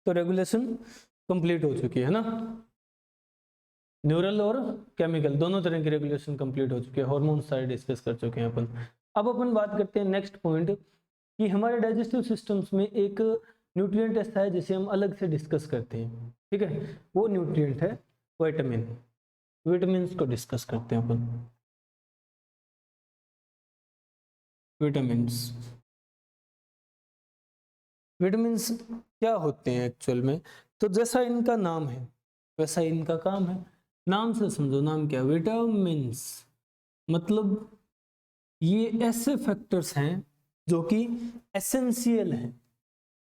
तो regulation complete हो चुकी है ना, न्यूरल और केमिकल दोनों तरह की रेगुलेशन कंप्लीट हो चुकी है, हार्मोन सारे डिस्कस कर चुके हैं अपन। अब अपन बात करते हैं नेक्स्ट पॉइंट कि हमारे डाइजेस्टिव सिस्टम्स में एक न्यूट्रिएंट ऐसा है जिसे हम अलग से डिस्कस करते हैं, ठीक है, वो न्यूट्रिएंट है विटामिन। विटामिन्स को डिस्कस करते हैं अपन। विटामिन्स, विटामिन्स क्या होते हैं एक्चुअल में, तो जैसा इनका नाम है वैसा इनका काम है। नाम से समझो, नाम क्या है, विटामिन्स मतलब ये ऐसे फैक्टर्स हैं जो कि एसेंशियल हैं।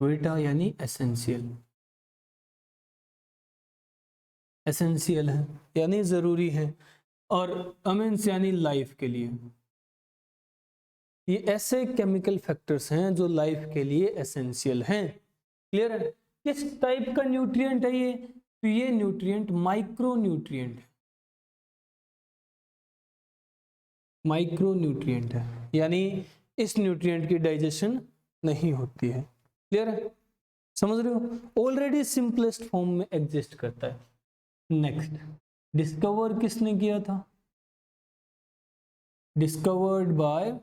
विटा यानी एसेंशियल, एसेंशियल है यानी जरूरी है, और अमीन्स यानी लाइफ के लिए। ये ऐसे केमिकल फैक्टर्स हैं जो लाइफ के लिए एसेंशियल हैं। क्लियर है? किस टाइप का न्यूट्रिएंट है ये, तो ये न्यूट्रिएंट माइक्रो न्यूट्रिएंट है, माइक्रो न्यूट्रिएंट है, यानी इस न्यूट्रिएंट की डाइजेशन नहीं होती है। क्लियर है? समझ रहे हो? ऑलरेडी सिंपलेस्ट फॉर्म में एग्जिस्ट करता है। नेक्स्ट, डिस्कवर किसने किया था, डिस्कवर्ड बाय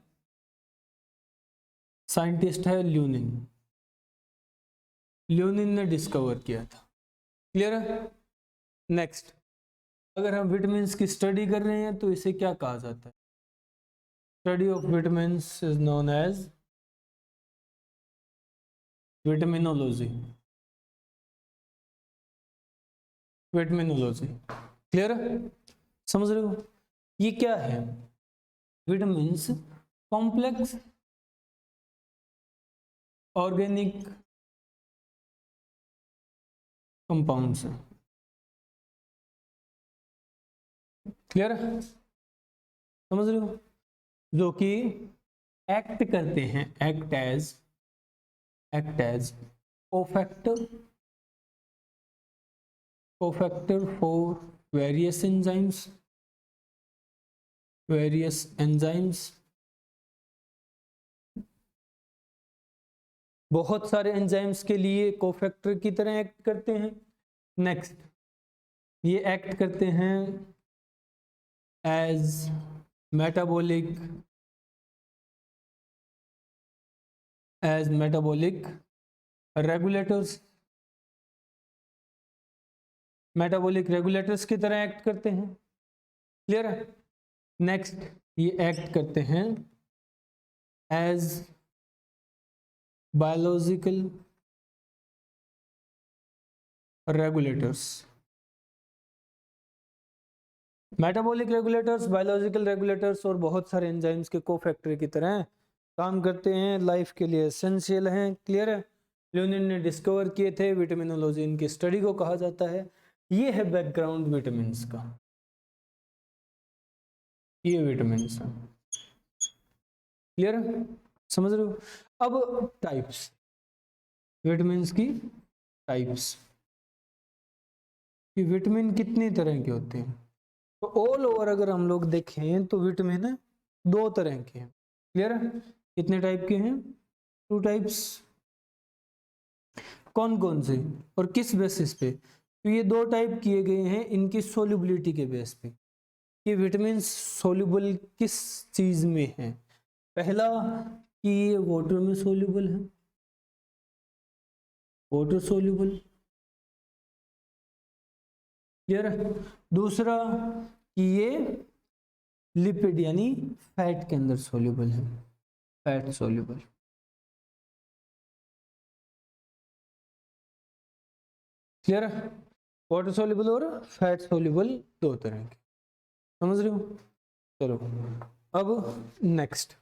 साइंटिस्ट है ल्यूनिन, ल्यूनिन ने डिस्कवर किया था। क्लियर है? नेक्स्ट, अगर हम विटामिन्स की स्टडी कर रहे हैं तो इसे क्या कहा जाता है, study of vitamins is known as vitaminology, vitaminology. Clear है? समझ रहे हो? ये क्या है, विटामिन्स कॉम्प्लेक्स ऑर्गेनिक कंपाउंड्स हैं। क्लियर है? समझ रहे हो? जो कि एक्ट करते हैं, act as cofactor, cofactor for various enzymes, various enzymes, बहुत सारे एंजाइम्स के लिए कोफैक्टर की तरह एक्ट करते हैं। नेक्स्ट, ये एक्ट करते हैं as metabolic, as metabolic regulators, metabolic regulators की तरह एक्ट करते हैं। क्लियर है? नेक्स्ट, ये एक्ट करते हैं as biological regulators, metabolic regulators, biological regulators और बहुत सारे एंजाइम्स के कोफैक्टर की तरह काम करते हैं, लाइफ के लिए एसेंशियल हैं। क्लियर है? ल्यूनिन ने डिस्कवर किए थे, विटामिनोलॉजी इनकी स्टडी को कहा जाता है। ये है बैकग्राउंड विटामिन्स का, ये विटामिन्स है। क्लियर है? समझ रहे हो? अब टाइप्स, विटामिन्स की टाइप्स, कि विटामिन कितनी तरह के होते हैं, तो ऑल ओवर अगर हम लोग देखें तो विटामिन दो तरह के हैं। क्लियर है? कितने टाइप के हैं, 2 टाइप्स। कौन कौन से और किस बेसिस पे, तो ये 2 टाइप किए गए हैं इनकी सोल्युबिलिटी के बेस पे, कि विटामिन सोल्यूबल किस चीज में है। पहला कि ये वाटर में सोल्यूबल है, वाटर सोल्यूबल। क्लियर है? दूसरा कि ये लिपिड यानी फैट के अंदर सोल्यूबल है, फैट सोल्यूबल। क्लियर है? वाटर सोल्यूबल और फैट सोल्यूबल 2 तरह के, समझ रहे हो? चलो अब नेक्स्ट,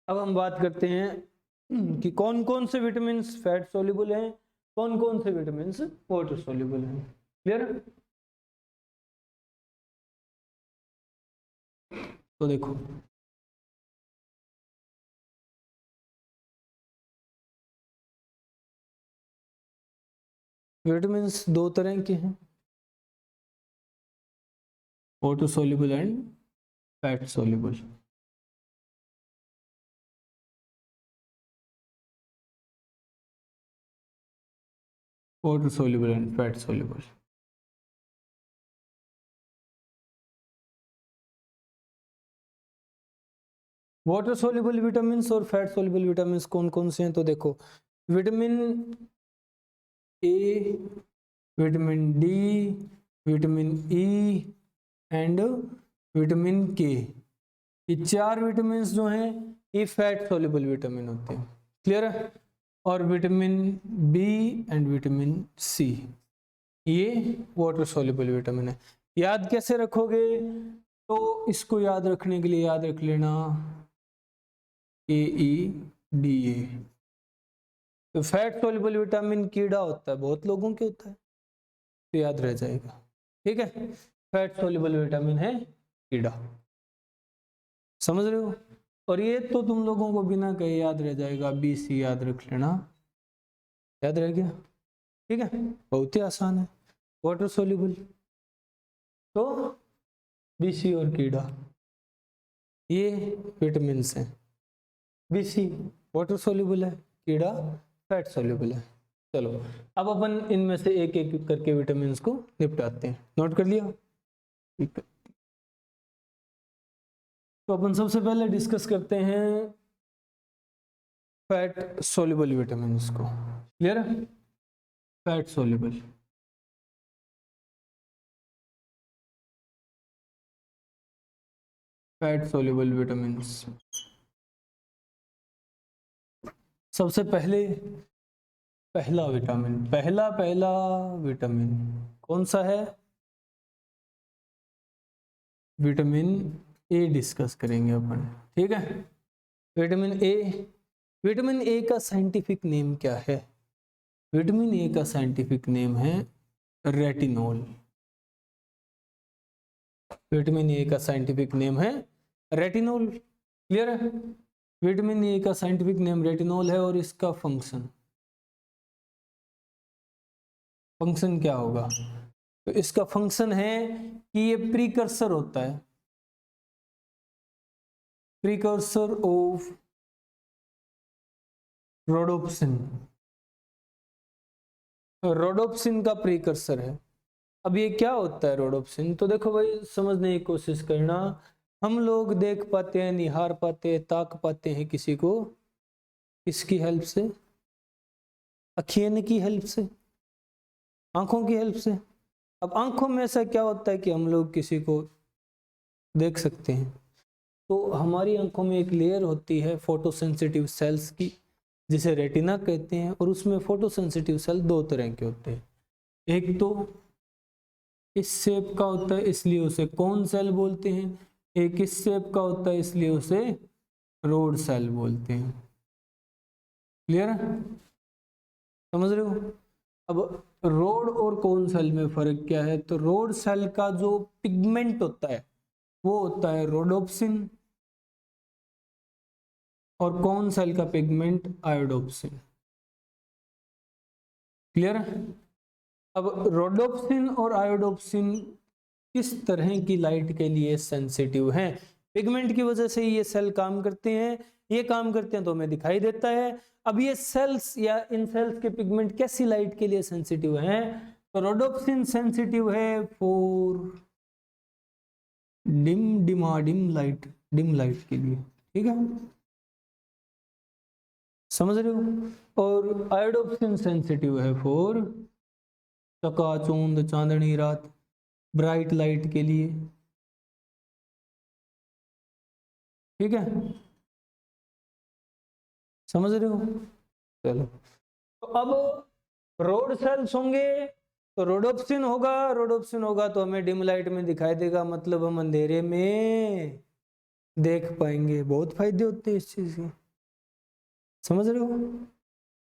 अब हम बात करते हैं कि कौन कौन से विटामिन फैट सोल्यूबल हैं, कौन कौन से विटामिन वाटर सोल्यूबल हैं। क्लियर? तो देखो, विटामिन 2 तरह के हैं, water soluble and fat soluble. Water soluble and fat soluble. Water soluble vitamin और फैट सोल्यूबल विटामिन कौन कौन से हैं? तो देखो, vitamin A, vitamin D, vitamin E and vitamin के, ये 4 विटामिन जो हैं ये फैट सोल्यूबल विटामिन होते हैं। क्लियर है? और vitamin B and vitamin C ये वाटर सोल्यूबल विटामिन है। याद कैसे रखोगे? तो इसको याद रखने के लिए याद रख लेना AEDA। तो फैट सोल्यूबल विटामिन कीड़ा होता है, बहुत लोगों के होता है, तो याद रह जाएगा। ठीक है, फैट सोल्यूबल विटामिन है कीड़ा, समझ रहे हो? और ये तो तुम लोगों को बिना कहे याद रह जाएगा, BC याद रख लेना, याद रह गया। ठीक है, बहुत ही आसान है। वाटर सोल्यूबल तो BC और कीड़ा ये विटामिन हैं। BC वाटर सोल्यूबल है, कीड़ा फैट सोल्यूबल है। चलो अब अपन इनमें से एक एक करके विटामिन को निपटाते हैं। नोट कर लिया? ठीक है, तो अपन सबसे पहले डिस्कस करते हैं फैट सोल्यूबल विटामिन को। क्लियर है? Fat soluble, fat soluble vitamin. सबसे पहले पहला विटामिन, पहला विटामिन कौन सा है? विटामिन ए डिस्कस करेंगे अपन। ठीक है, विटामिन ए। विटामिन ए का साइंटिफिक नेम क्या है? विटामिन ए का साइंटिफिक नेम है रेटिनॉल। विटामिन ए का साइंटिफिक नेम है रेटिनॉल। क्लियर है? विटामिन ए का साइंटिफिक नेम रेटिनॉल है और इसका फंक्शन क्या होगा? तो इसका फंक्शन है कि ये प्रीकर्सर होता है, प्रीकर्सर ऑफ रोडोप्सिन। रोडोप्सिन का प्रीकर्सर है। अब ये क्या होता है रोडोप्सिन? तो देखो भाई, समझने की कोशिश करना। हम लोग देख पाते हैं, निहार पाते हैं, ताक पाते हैं किसी को, किसकी हेल्प से? अखियन की हेल्प से, आंखों की हेल्प से। अब आंखों में ऐसा क्या होता है कि हम लोग किसी को देख सकते हैं? तो हमारी आंखों में एक लेयर होती है फोटोसेंसिटिव सेल्स की, जिसे रेटिना कहते हैं, और उसमें फोटोसेंसिटिव सेल 2 तरह के होते हैं। एक तो इस शेप का होता है, इसलिए उसे कोन सेल बोलते हैं। एक इस शेप का होता है, इसलिए उसे रोड सेल बोलते हैं। क्लियर है? समझ रहे हो? अब रोड और कोन सेल में फर्क क्या है? तो रोड सेल का जो पिगमेंट होता है वो होता है रोडोप्सिन, और कोन सेल का पिगमेंट आयोडोप्सिन। क्लियर है? अब रोडोप्सिन और आयोडोप्सिन किस तरह की लाइट के लिए सेंसिटिव हैं? पिगमेंट की वजह से ये सेल काम करते हैं, ये काम करते हैं तो हमें दिखाई देता है। अब ये सेल्स या इन सेल्स के पिगमेंट कैसी लाइट के लिए सेंसिटिव हैं? तो रोडोप्सिन सेंसिटिव है फॉर डिम लाइट के लिए। ठीक है, समझ रहे हो? और आयोडोप्सिन सेंसिटिव है फॉर चकाचौंध चांदनी रात, ब्राइट लाइट के लिए। ठीक है, समझ रहे हो? चलो, तो अब रोड सेल्स होंगे तो रोडोप्सिन होगा तो हमें डिम लाइट में दिखाई देगा, मतलब हम अंधेरे में देख पाएंगे। बहुत फायदे होते हैं इस चीज के, समझ रहे हो?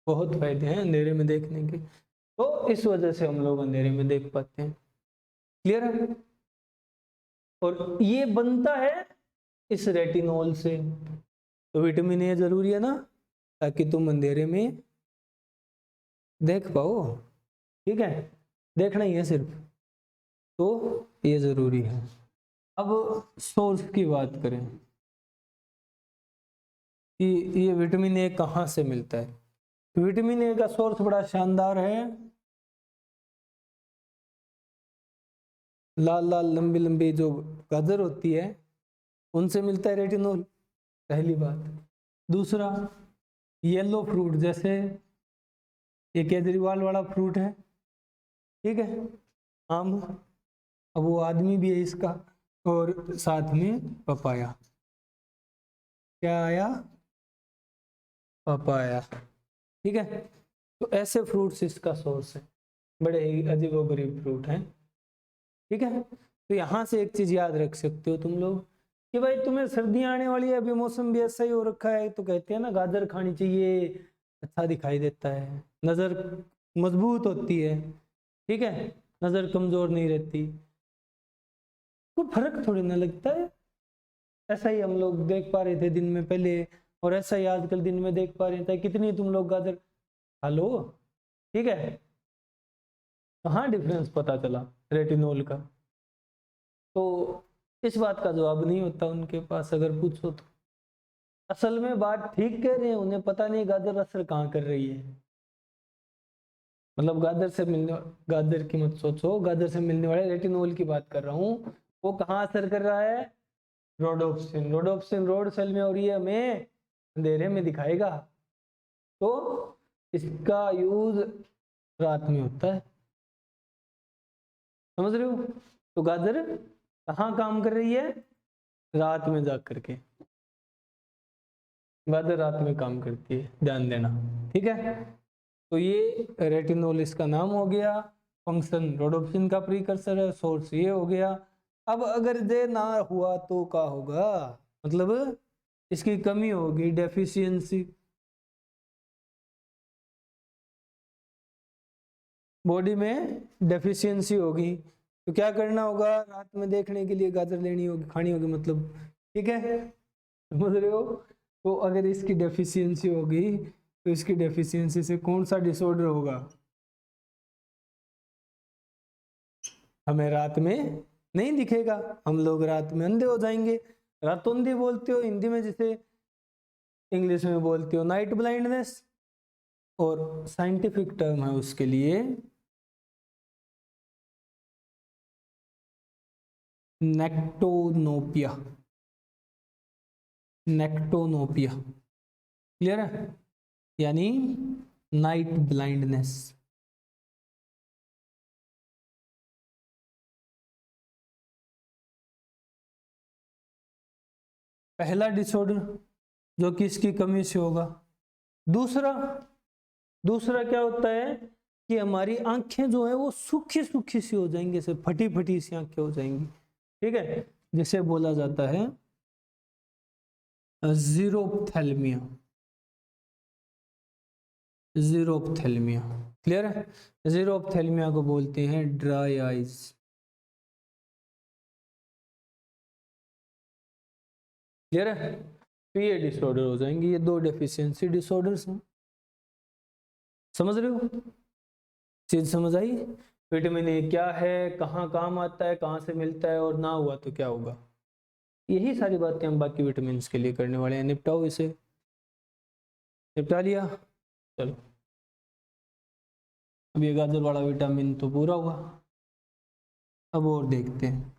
बहुत फायदे हैं अंधेरे में देखने के, तो इस वजह से हम लोग अंधेरे में देख पाते हैं। क्लियर है? और ये बनता है इस रेटिनॉल से। तो विटामिन ए जरूरी है ना, ताकि तुम अंधेरे में देख पाओ। ठीक है, देखना ही है सिर्फ, तो ये जरूरी है। अब सोर्स की बात करें कि ये विटामिन ए कहाँ से मिलता है, तो विटामिन ए का सोर्स बड़ा शानदार है, लाल लाल लंबी लंबी जो गाजर होती है उनसे मिलता है रेटिनोल, पहली बात। दूसरा, येलो फ्रूट, जैसे ये केजरीवाल वाला फ्रूट है, ठीक है, आम, अब वो आदमी भी है इसका, और साथ में पपाया, क्या आया, पपाया, ठीक है। तो ऐसे फ्रूट्स इसका सोर्स है, बड़े ही अजीबोगरीब फ्रूट हैं, ठीक है। तो यहाँ से एक चीज याद रख सकते हो तुम लोग कि भाई तुम्हें सर्दियाँ आने वाली है, अभी मौसम भी ऐसा ही हो रखा है, तो कहते हैं ना गाजर खानी चाहिए, अच्छा दिखाई देता है, नजर मजबूत होती है, ठीक है, नजर कमजोर नहीं रहती, कोई फर्क थोड़ी ना लगता है। ऐसा ही हम लोग देख पा रहे थे दिन में पहले, और ऐसा ही आजकल दिन में देख पा रहे थे, कितनी तुम लोग गाजर खा लो, ठीक है, कहाँ डिफरेंस पता चला रेटिनोल का। तो इस बात का जवाब नहीं होता उनके पास अगर पूछो तो। असल में बात ठीक कह रहे हैं, उन्हें पता नहीं गाजर असर कहाँ कर रही है। मतलब गाजर से मिलने, गाजर की मत सोचो, गाजर से मिलने वाले रेटिनोल की बात कर रहा हूँ, वो कहाँ असर कर रहा है, रोडोप्सिन, रोडोप्सिन रोड सेल में, और ये हमें अंधेरे में दिखाएगा, तो इसका यूज रात में होता है, समझ रहे हो। तो गाजर कहाँ काम कर रही है, रात में जा करके, गाजर रात में काम करती है, ध्यान देना, ठीक है। तो ये रेटिनोल इसका नाम हो गया, फंक्शन रोडोप्सिन का प्रीकर्सर है, सोर्स ये हो गया। अब अगर ये ना हुआ तो क्या होगा, मतलब इसकी कमी होगी, डेफिशिएंसी, बॉडी में डेफिशिएंसी होगी, तो क्या करना होगा, रात में देखने के लिए गाजर लेनी होगी, खानी होगी, मतलब, ठीक है, समझ रहे हो। तो अगर इसकी डेफिशिएंसी होगी तो इसकी डेफिशिएंसी से कौन सा डिसऑर्डर होगा, हमें रात में नहीं दिखेगा, हम लोग रात में अंधे हो जाएंगे, रातोंधी बोलते हो हिंदी में, जिसे इंग्लिश में बोलते हो नाइट ब्लाइंडनेस, और साइंटिफिक टर्म है उसके लिए नेक्टोनोपिया, नेक्टोनोपिया, क्लियर है, यानी नाइट ब्लाइंडनेस। पहला डिसऑर्डर जो कि इसकी कमी से होगा। दूसरा, दूसरा क्या होता है कि हमारी आंखें जो है वो सूखी सूखी सी हो जाएंगी, जैसे फटी फटी सी आंखें हो जाएंगी, ठीक है, जिसे बोला जाता है जीरोप्थेल्मिया, जीरोप्थेल्मिया, क्लियर है, जीरोप्थेल्मिया को बोलते हैं ड्राई आइज, क्लियर है। तो ये डिसऑर्डर हो जाएंगे, ये दो डेफिशिएंसी डिसऑर्डर्स हैं, समझ रहे हो, चीज समझ आई। विटामिन ए क्या है, कहाँ काम आता है, कहाँ से मिलता है, और ना हुआ तो क्या होगा, यही सारी बातें हम बाकी विटामिन के लिए करने वाले हैं। निपटाओ इसे, निपटा लिया, चलो अब ये गाजर वाला विटामिन तो पूरा हुआ, अब और देखते हैं।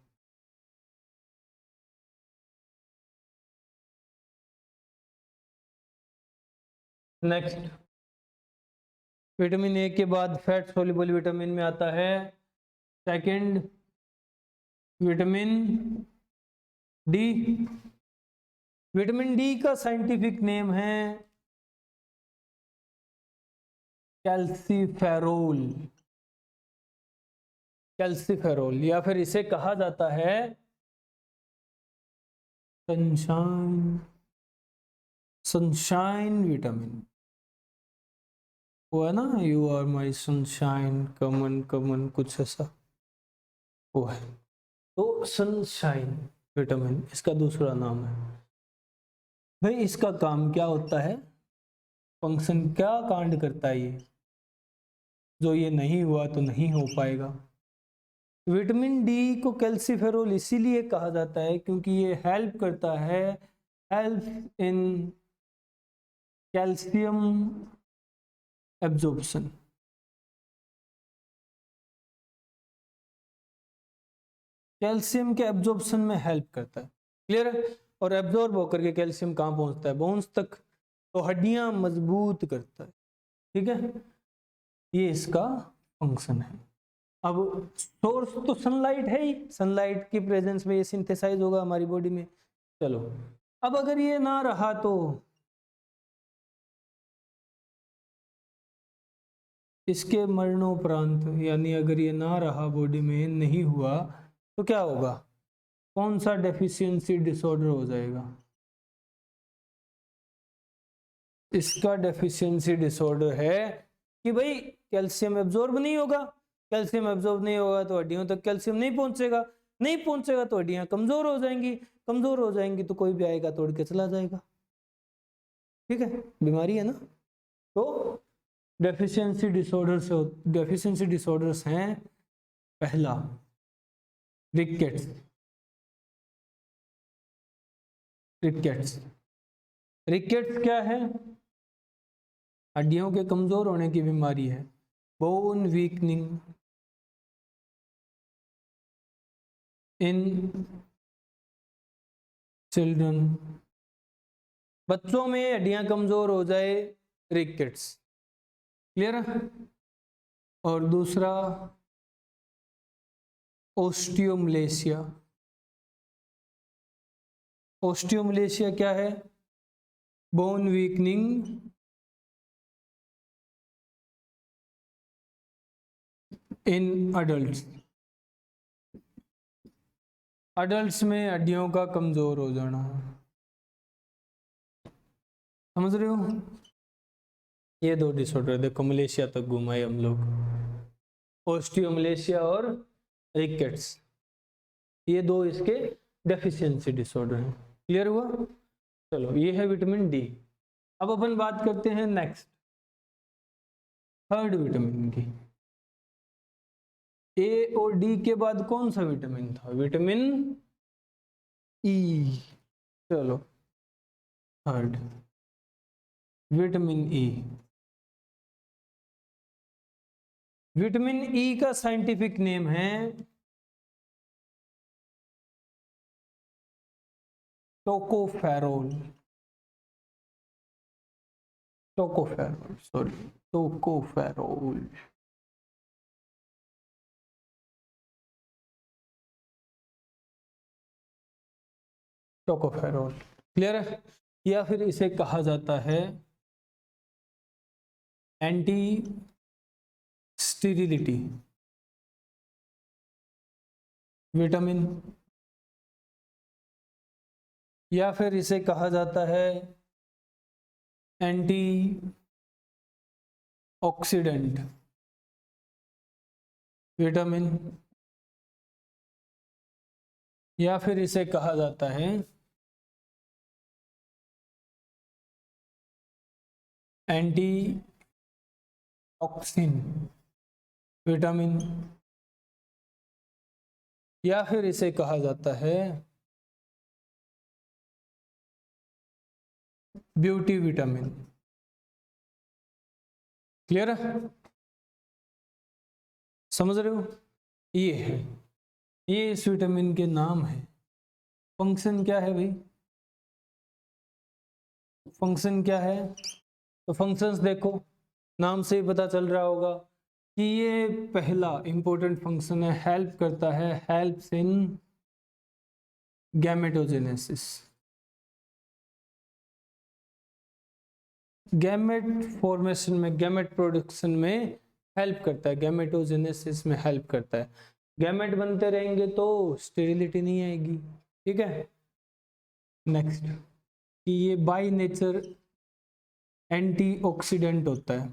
नेक्स्ट, विटामिन ए के बाद फैट सोल्यूबल विटामिन में आता है second vitamin D. Vitamin D का साइंटिफिक नेम है कैल्सीफेरोल, कैल्सीफेरोल, या फिर इसे कहा जाता है सनशाइन, सनशाइन विटामिन, वो है ना, यू आर माई सनशाइन, कमन कमन, कुछ ऐसा वो है, तो सनशाइन विटामिन इसका दूसरा नाम है। भाई इसका काम क्या होता है, फंक्शन क्या कांड करता है ये, जो ये नहीं हुआ तो नहीं हो पाएगा। विटामिन डी को कैल्सीफेरोल इसीलिए कहा जाता है क्योंकि ये हेल्प करता है, help in calcium absorption, calcium के एब्जॉर्प्शन में हेल्प करता है, क्लियर है। और एब्जॉर्ब होकर के कैल्शियम कहाँ पहुंचता है, बोन्स तक, तो हड्डियां मजबूत करता है, ठीक है, ये इसका फंक्शन है। अब सोर्स तो सनलाइट है ही, सनलाइट की प्रेजेंस में ये सिंथेसाइज होगा हमारी बॉडी में। चलो अब अगर ये ना रहा तो इसके मरणोपरांत, यानी अगर ये ना रहा, बॉडी में नहीं हुआ, तो क्या होगा, कौन सा डेफिशिएंसी डिसऑर्डर हो जाएगा, इसका डेफिशिएंसी डिसऑर्डर है कि भाई कैल्शियम एब्जॉर्ब नहीं होगा, कैल्शियम एब्जॉर्ब नहीं होगा तो हड्डियों तक कैल्शियम नहीं पहुंचेगा, नहीं पहुंचेगा तो हड्डियां कमजोर हो जाएंगी, कमजोर हो जाएंगी तो कोई भी आएगा तोड़ के चला जाएगा, ठीक है, बीमारी है ना। तो डेफिशिएंसी डिसऑर्डर्स, डेफिशिएंसी डिसऑर्डर्स हैं, पहला रिकेट्स, रिकेट्स, रिकेट्स क्या है, हड्डियों के कमजोर होने की बीमारी है, बोन वीकनिंग इन चिल्ड्रन, बच्चों में हड्डियां कमजोर हो जाए, रिकेट्स, क्लियर है। और दूसरा ओस्टियोमलेशिया, ओस्टियोमलेशिया क्या है, बोन वीकनिंग इन अडल्ट्स, अडल्ट्स में हड्डियों का कमजोर हो जाना, समझ रहे हो। ये दो डिसऑर्डर, देखो मलेशिया तक घुमाए हम लोग, ओस्टियोमलेशिया और रिकेट्स, ये दो इसके डेफिशिएंसी डिसऑर्डर हैं, क्लियर हुआ। चलो ये है विटामिन डी। अब अपन बात करते हैं नेक्स्ट, थर्ड विटामिन की। ए और डी के बाद कौन सा विटामिन था, विटामिन ई। चलो third vitamin E, vitamin E का साइंटिफिक नेम है tocopherol, tocopherol, sorry, tocopherol, tocopherol, clear है। या फिर इसे कहा जाता है एंटी स्टेरिलिटी विटामिन, या फिर इसे कहा जाता है एंटी ऑक्सीडेंट विटामिन, या फिर इसे कहा जाता है एंटी ऑक्सिन विटामिन, या फिर इसे कहा जाता है ब्यूटी विटामिन, क्लियर है, समझ रहे हो। ये है, ये इस विटामिन के नाम है। फंक्शन क्या है भाई, फंक्शन क्या है, तो फंक्शंस देखो, नाम से ही पता चल रहा होगा कि ये पहला इंपॉर्टेंट फंक्शन है, हेल्प करता है, helps in gametogenesis, gamete formation में, गैमेट प्रोडक्शन में हेल्प करता है, गैमेटोजेनेसिस में हेल्प करता है। गैमेट बनते रहेंगे तो स्टेरिलिटी नहीं आएगी, ठीक है। नेक्स्ट कि ये बाय नेचर एंटीऑक्सीडेंट होता है,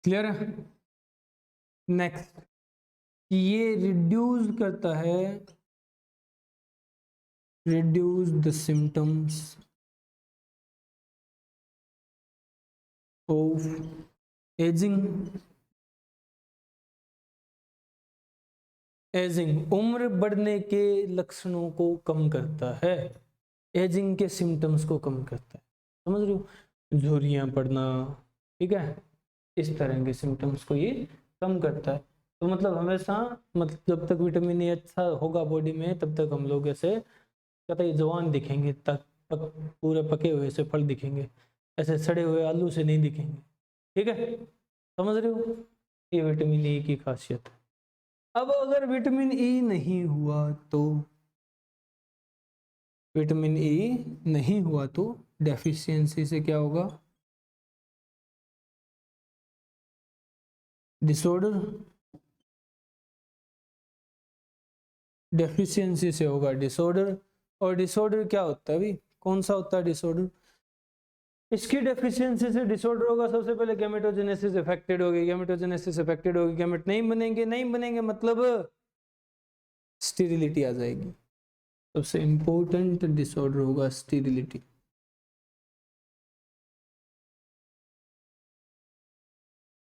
क्लियर है। नेक्स्ट कि ये रिड्यूस करता है, reduce the symptoms of ageing, ageing उम्र बढ़ने के लक्षणों को कम करता है, एजिंग के सिम्टम्स को कम करता है, समझ रहे हो, झुर्रियां पड़ना, ठीक है, इस तरह के सिम्टम्स को ये कम करता है। तो मतलब हमेशा, मतलब जब तक विटामिन ए अच्छा होगा बॉडी में तब तक हम लोग ऐसे कतई जवान दिखेंगे, तक पूरे पके हुए से फल दिखेंगे, ऐसे सड़े हुए आलू से नहीं दिखेंगे। ठीक है, समझ रहे हो? ये विटामिन ए की खासियत है। अब अगर विटामिन ई नहीं हुआ तो, विटामिन ई नहीं हुआ तो डेफिशिएंसी से क्या होगा? डिसऑर्डर, डेफिशिएंसी से होगा डिसऑर्डर। और डिसऑर्डर क्या होता है भाई, कौन सा होता है डिसऑर्डर? इसकी डेफिशिएंसी से डिसऑर्डर होगा, सबसे पहले गैमेटोजेनेसिस अफेक्टेड होगी, गैमेटोजेनेसिस अफेक्टेड होगी, गैमेट नहीं बनेंगे, नहीं बनेंगे मतलब स्टेरिलिटी आ जाएगी। सबसे इंपॉर्टेंट डिसऑर्डर होगा स्टेरिलिटी।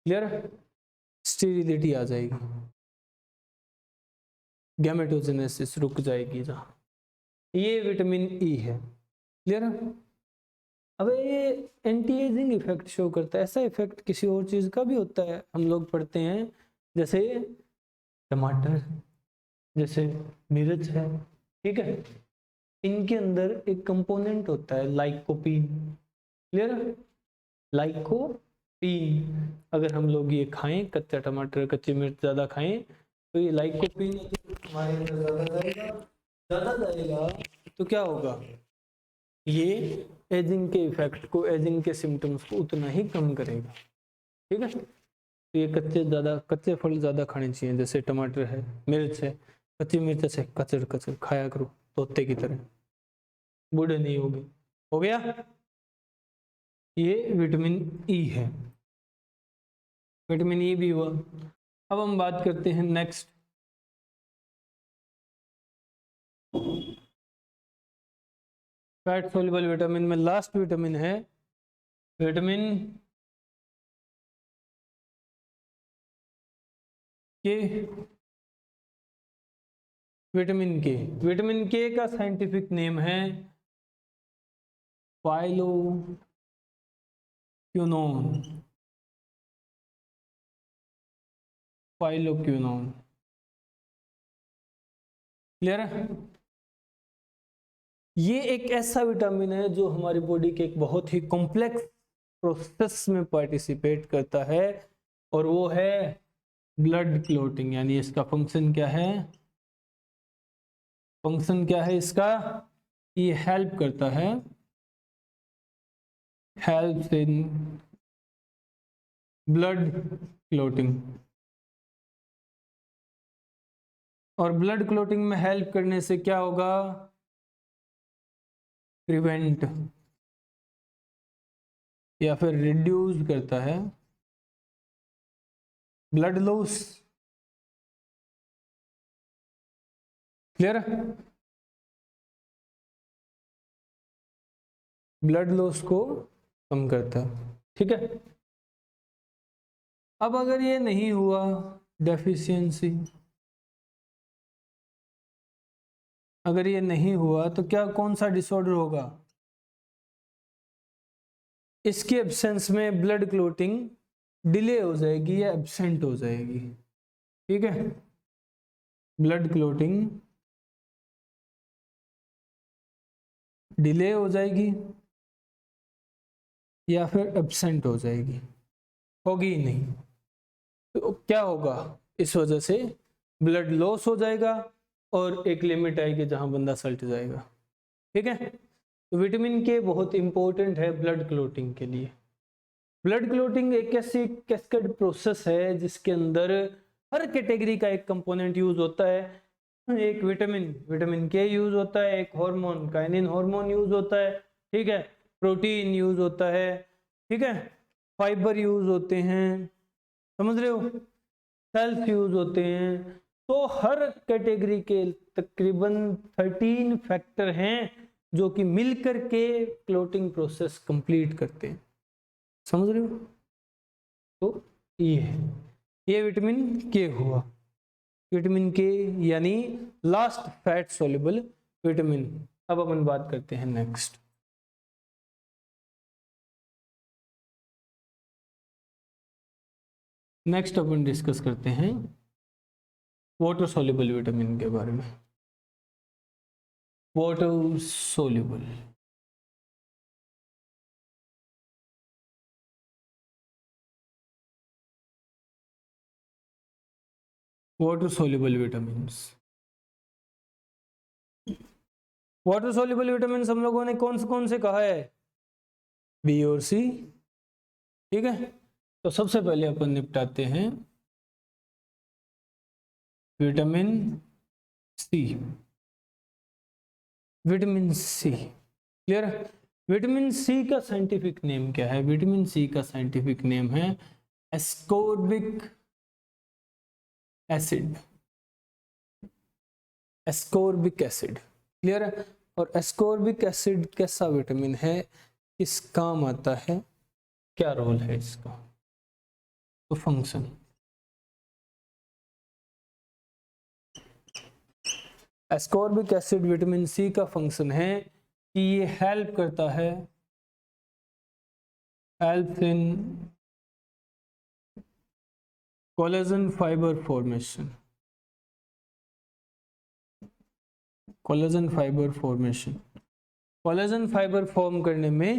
क्लियर? स्टेरिलिटी आ जाएगी, गैमेटोजेनेसिस रुक जाएगी जहां। ये विटामिन ई है। क्लियर? अब ये एंटी एजिंग इफेक्ट शो करता है। ऐसा इफेक्ट किसी और चीज का भी होता है, हम लोग पढ़ते हैं, जैसे टमाटर, जैसे मिर्च है, ठीक है, इनके अंदर एक कंपोनेंट होता है लाइकोपीन। क्लियर? लाइकोपीन, अगर हम लोग ये खाएं, कच्चा टमाटर कच्ची मिर्च ज्यादा खाएं तो ये लाइकोपीन हमारे अंदर ज्यादा जाएगा तो क्या होगा? ये एजिंग के इफेक्ट को, एजिंग के सिम्टम्स को उतना ही कम करेगा। ठीक है, तो ये कच्चे फल ज्यादा खाने चाहिए, जैसे टमाटर है, मिर्च है, कच्ची मिर्च से कचर कचर खाया करो तोते की तरह, बूढ़े नहीं होगे। हो गया? ये विटामिन ई है। विटामिन ई भी हुआ। अब हम बात करते हैं नेक्स्ट, फैट सोल्यूबल विटामिन में लास्ट विटामिन है विटामिन के। विटामिन के, विटामिन के का साइंटिफिक नेम है फाइलोक्विनोन। फाइलोक्विनोन। क्लियर है? ये एक ऐसा विटामिन है जो हमारी बॉडी के एक बहुत ही कॉम्प्लेक्स प्रोसेस में पार्टिसिपेट करता है, और वो है ब्लड क्लोटिंग। यानी इसका फंक्शन क्या है? फंक्शन क्या है इसका? ये हेल्प करता है, हेल्प इन ब्लड क्लोटिंग। और ब्लड क्लोटिंग में हेल्प करने से क्या होगा? प्रिवेंट या फिर रिड्यूस करता है blood loss. Clear? Blood loss को कम करता है। ठीक है, अब अगर ये नहीं हुआ, डेफिशिएंसी, अगर ये नहीं हुआ तो क्या, कौन सा डिसऑर्डर होगा? इसके एब्सेंस में ब्लड क्लोटिंग डिले हो जाएगी या एब्सेंट हो जाएगी। ठीक है, ब्लड क्लोटिंग डिले हो जाएगी या फिर एब्सेंट हो जाएगी, होगी ही नहीं। तो क्या होगा? इस वजह से ब्लड लॉस हो जाएगा और एक लिमिट आएगी जहां बंदा सल्ट जाएगा। ठीक है, तो विटामिन के बहुत इंपॉर्टेंट है ब्लड क्लोटिंग के लिए। ब्लड क्लोटिंग एक ऐसी कैस्केड प्रोसेस है जिसके अंदर हर कैटेगरी का एक कंपोनेंट यूज होता है। एक विटामिन के यूज होता है, एक हार्मोन काइनिन हार्मोन यूज होता है, ठीक है, प्रोटीन यूज होता है, ठीक है, फाइबर यूज होते हैं, समझ रहे हो, सेल्स यूज होते हैं। तो हर कैटेगरी के तकरीबन 13 फैक्टर हैं जो कि मिलकर के क्लोटिंग प्रोसेस कंप्लीट करते हैं। समझ रहे हो? तो ये है, ये विटामिन के हुआ। विटामिन के यानी लास्ट फैट सोल्यूबल विटामिन। अब अपन बात करते हैं नेक्स्ट, अपन डिस्कस करते हैं वाटर सोल्यूबल विटामिन के बारे में। Water soluble, water soluble vitamins. Water soluble vitamins हम लोगों ने कौन से कहा है? बी और सी। ठीक है, तो सबसे पहले अपन निपटाते हैं vitamin C. Vitamin C, clear? Vitamin C का साइंटिफिक नेम क्या है? विटामिन सी का साइंटिफिक नेम है ascorbic acid. Ascorbic acid, clear है? और एस्कॉर्बिक एसिड कैसा विटामिन है, किस काम आता है, क्या रोल है इसका? तो function, ascorbic acid vitamin C का फंक्शन है कि ये हेल्प करता है, help in collagen fibre formation. Collagen fibre formation, collagen fibre form करने में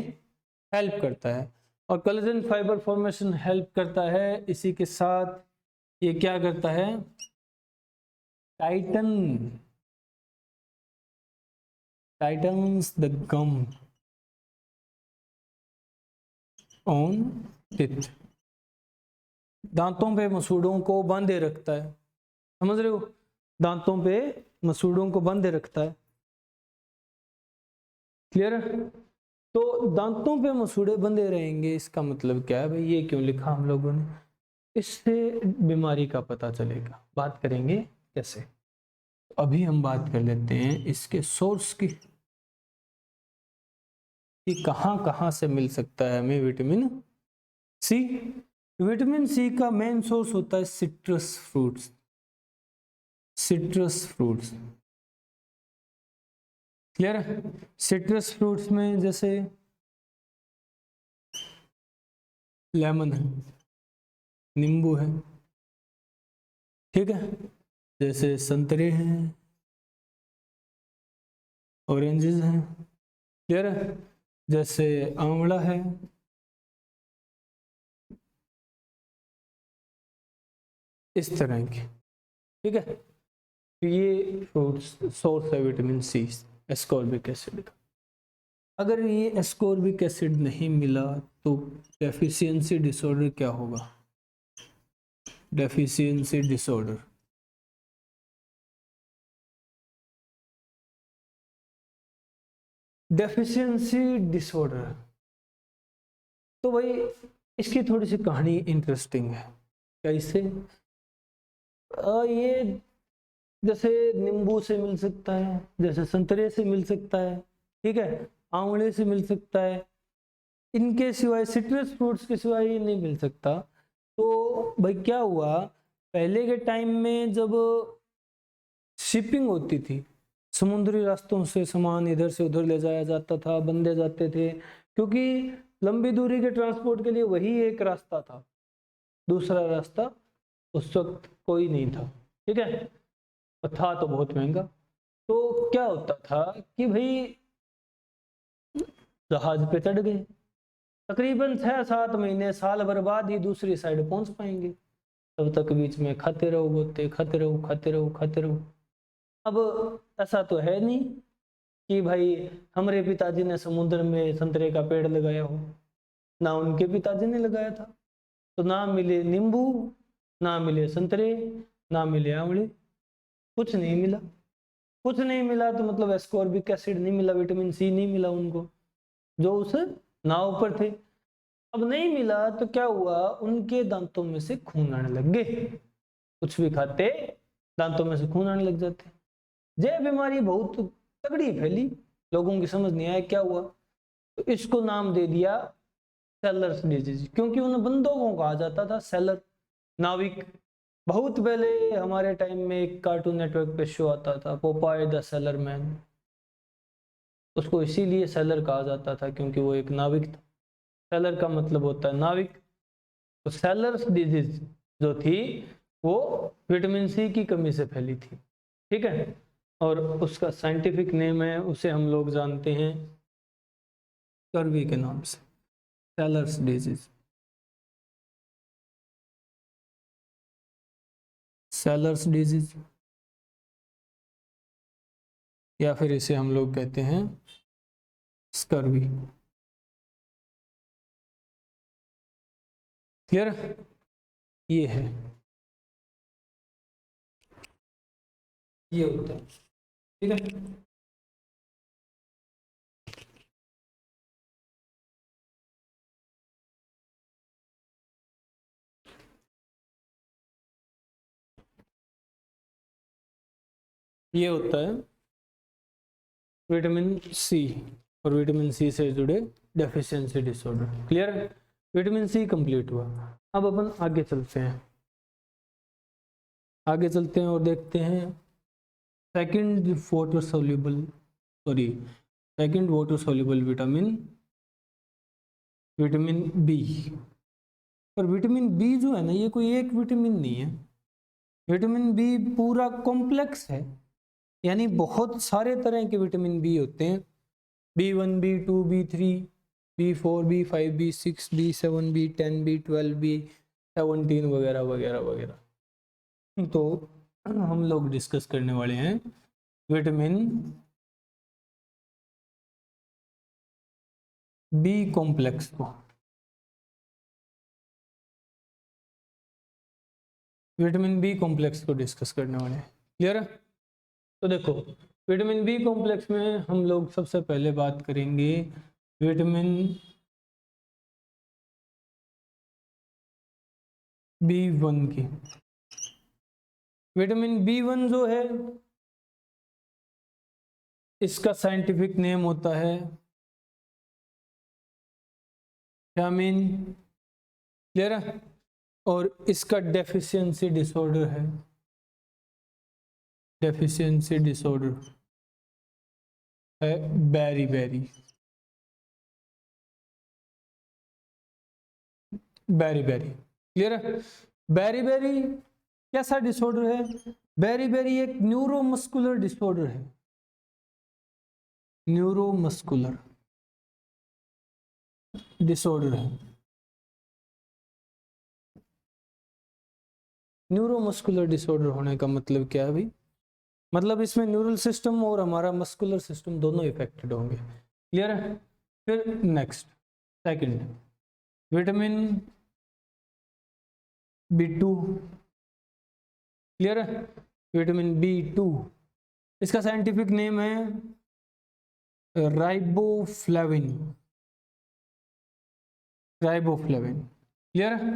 हेल्प करता है। और कोलेजन फाइबर फॉर्मेशन हेल्प करता है, इसी के साथ ये क्या करता है? Tightens the gum on teeth, दांतों पे मसूड़ों को बांधे रखता है। समझ रहे हो? दांतों पे मसूड़ों को बांधे रखता है, क्लियर है? तो दांतों पे मसूड़े बंधे रहेंगे, इसका मतलब क्या है भाई? ये क्यों लिखा हम लोगों ने? इससे बीमारी का पता चलेगा। बात करेंगे कैसे। अभी हम बात कर लेते हैं इसके सोर्स की, कि कहां कहां से मिल सकता है हमें विटामिन सी। विटामिन सी का मेन सोर्स होता है citrus fruits. Citrus fruits, clear है? सिट्रस फ्रूट्स में जैसे लेमन है, नींबू है, ठीक है, जैसे संतरे हैं, ऑरेंजेस हैं, क्लियर है, जैसे आंवला है, इस तरह के, ठीक है। तो ये फ्रूट्स सोर्स है विटामिन सी, एस्कॉर्बिक एसिड का। अगर ये एस्कॉर्बिक एसिड नहीं मिला तो डेफिशिएंसी डिसऑर्डर क्या होगा? डेफिशिएंसी डिसऑर्डर, डेफिशिएंसी डिसऑर्डर, तो भाई इसकी थोड़ी सी कहानी इंटरेस्टिंग है। कैसे? ये जैसे नींबू से मिल सकता है, जैसे संतरे से मिल सकता है, ठीक है, आंवले से मिल सकता है, इनके सिवाय सिट्रस फ्रूट्स के सिवाय ये नहीं मिल सकता। तो भाई क्या हुआ, पहले के टाइम में जब शिपिंग होती थी, समुद्री रास्तों से सामान इधर से उधर ले जाया जाता था, बंदे जाते थे, क्योंकि लंबी दूरी के ट्रांसपोर्ट के लिए वही एक रास्ता था, दूसरा रास्ता उस वक्त कोई नहीं था, ठीक है, था तो बहुत महंगा। तो क्या होता था कि भाई जहाज पे चढ़ गए, तकरीबन 6-7 महीने, साल भर बाद ही दूसरी साइड पहुंच पाएंगे, तब तक बीच में खाते रहो गोते, खाते रहो खाते रहो खाते रहो। अब ऐसा तो है नहीं कि भाई हमारे पिताजी ने समुद्र में संतरे का पेड़ लगाया हो, ना उनके पिताजी ने लगाया था। तो ना मिले नींबू, ना मिले संतरे, ना मिले आंवले, कुछ नहीं मिला। कुछ नहीं मिला तो मतलब एस्कॉर्बिक एसिड नहीं मिला, विटामिन सी नहीं मिला उनको, जो उस नाव पर थे। अब नहीं मिला तो क्या हुआ, उनके दांतों में से खून आने लग गए। कुछ भी खाते दांतों में से खून आने लग जाते। यह बीमारी बहुत तगड़ी फैली, लोगों की समझ नहीं आया क्या हुआ, तो इसको नाम दे दिया सेलर्स डिजीज, क्योंकि उन बंदों को कहा जाता था सेलर, नाविक। बहुत पहले हमारे टाइम में एक कार्टून नेटवर्क पे शो आता था, पोपाय द सेलर मैन, उसको इसीलिए सेलर कहा जाता था क्योंकि वो एक नाविक था। सेलर का मतलब होता है नाविक। तो सेलर्स डिजीज जो थी वो विटामिन सी की कमी से फैली थी, ठीक है। और उसका साइंटिफिक नेम है, उसे हम लोग जानते हैं स्कर्वी के नाम से, सेलर्स डिजीज, सेलर्स डिजीज, या फिर इसे हम लोग कहते हैं स्कर्वी। क्लियर? ये है, ये होता है, ठीक है। ये होता है विटामिन सी और विटामिन सी से जुड़े डेफिशिएंसी डिसऑर्डर। क्लियर है? विटामिन सी कंप्लीट हुआ। अब अपन आगे चलते हैं, आगे चलते हैं और देखते हैं second water soluble, sorry second water soluble vitamin, vitamin B. पर विटामिन बी जो है ना, ये कोई एक विटामिन नहीं है, विटामिन बी पूरा कॉम्प्लेक्स है, यानी बहुत सारे तरह के विटामिन बी होते हैं, B1, B2, B3, B4, B5, B6, B7, B10, B12, B17 वगैरह वगैरह वगैरह। तो हम लोग डिस्कस करने वाले हैं विटामिन बी कॉम्प्लेक्स को, विटामिन बी कॉम्प्लेक्स को डिस्कस करने वाले हैं। क्लियर है? तो देखो, विटामिन बी कॉम्प्लेक्स में हम लोग सबसे पहले बात करेंगे विटामिन B1 की। विटामिन B1 जो है, इसका साइंटिफिक नेम होता है थियामिन। क्लियर है? और इसका डेफिशिएंसी डिसऑर्डर है, डेफिशिएंसी डिसऑर्डर है berry berry, berry berry. Clear है? बेरी बेरी कैसा डिसऑर्डर है? बेरी बेरी एक न्यूरोमस्कुलर डिसऑर्डर है, न्यूरोमस्कुलर डिसऑर्डर है। न्यूरोमस्कुलर डिसऑर्डर होने का मतलब क्या है भाई? मतलब इसमें न्यूरल सिस्टम और हमारा मस्कुलर सिस्टम दोनों इफेक्टेड होंगे। क्लियर है? फिर next second vitamin B2। Clear है? विटामिन B2, इसका साइंटिफिक नेम है राइबोफ्लेविन, राइबोफ्लेविन। क्लियर है?